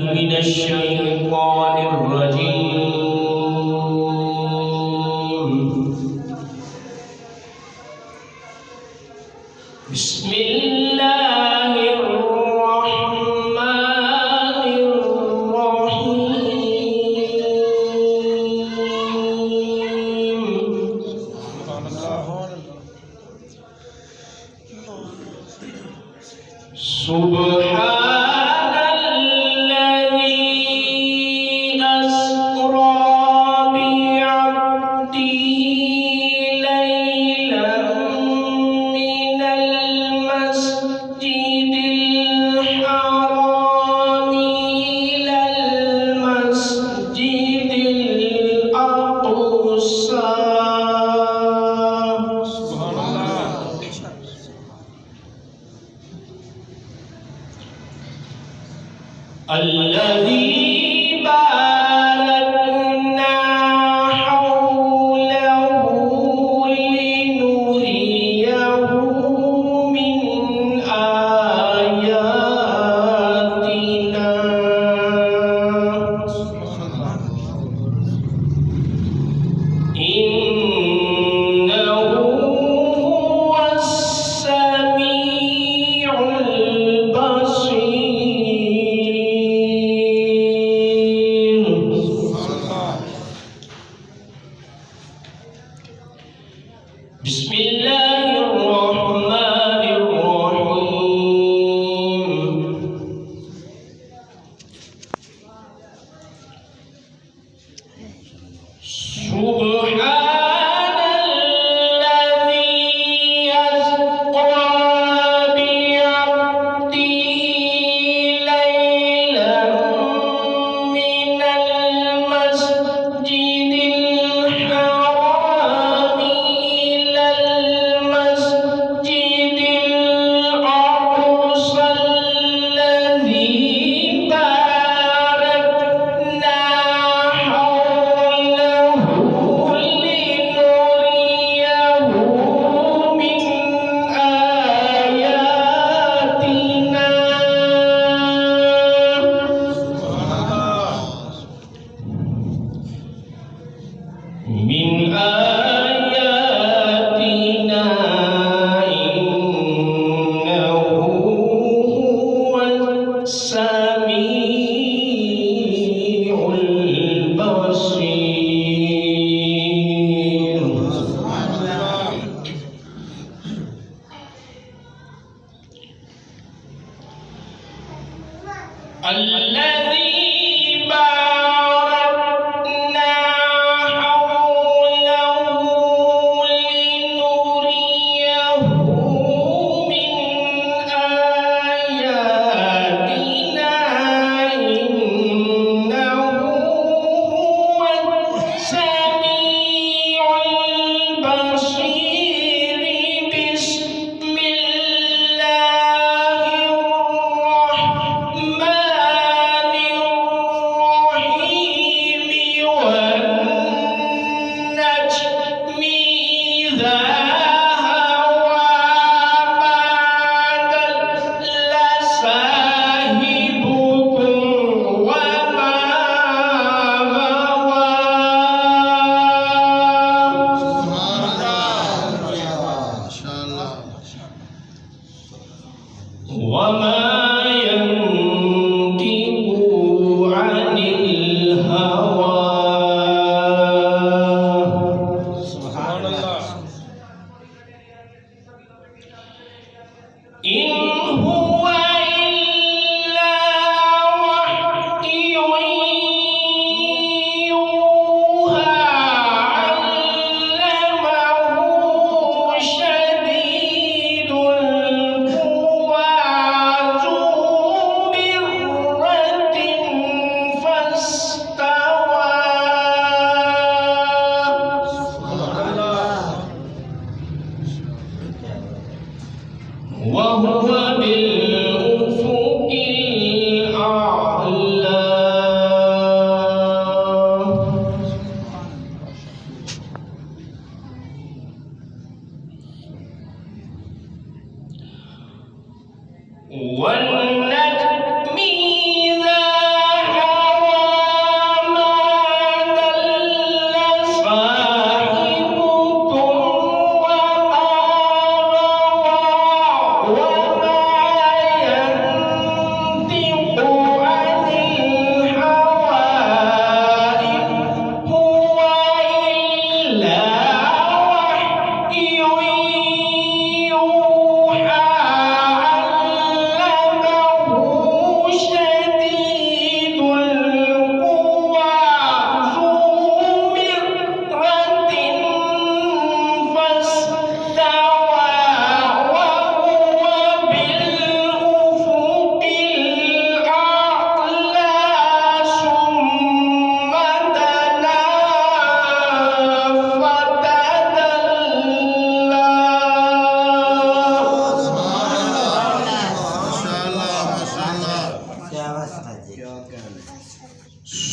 من الشيطان الرجيم. بسم الله الرحمن الرحيم. سبحان الذي أسرى بعبده ليلا من المسجد الحرام إلى المسجد الأقصى. الذي باركنا حوله لنريه من آياتنا. إنه هو السميع البصير. بسم الله الرحمن الرحيم. سبحان الذي أسرى بعبده ليلا من المسجد الحرام إلى المسجد الأقصى الذي باركنا حوله لنريه من آياتنا. من آياتنا إنه هو السميع البصير. الذي باركنا حوله لنريه من آياتنا إنه هو السميع البصير. بسم الله الرحمن الرحيم. والنجم إذا هوى ما ضل صاحبكم وما غوى. وما ينطق عن الهوى. إن هو إلا وحي يوحى. علمه شديد القوى ذو مرة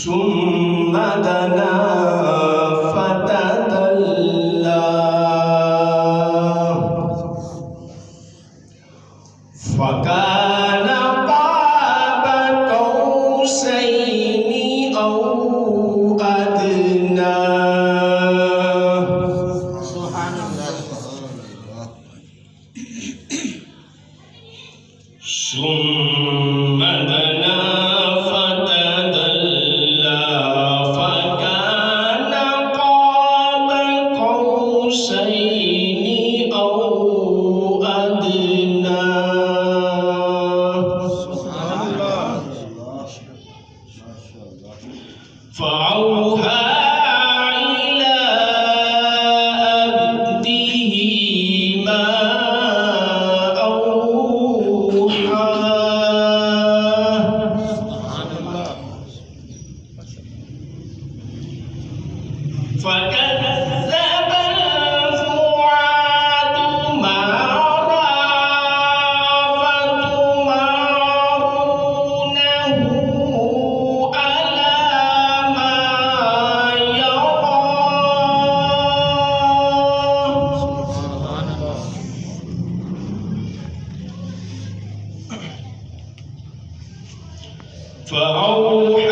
ثم دنا فتدلى فكان قاب قوسين أو أدنى. ثم دنا فتدلى فكان قاب قوسين أو أدنى. فأوحى إلى عبده ما أوحى. فكذب الفؤاد ما رأى فتمارونه على ما يرى. فأوحى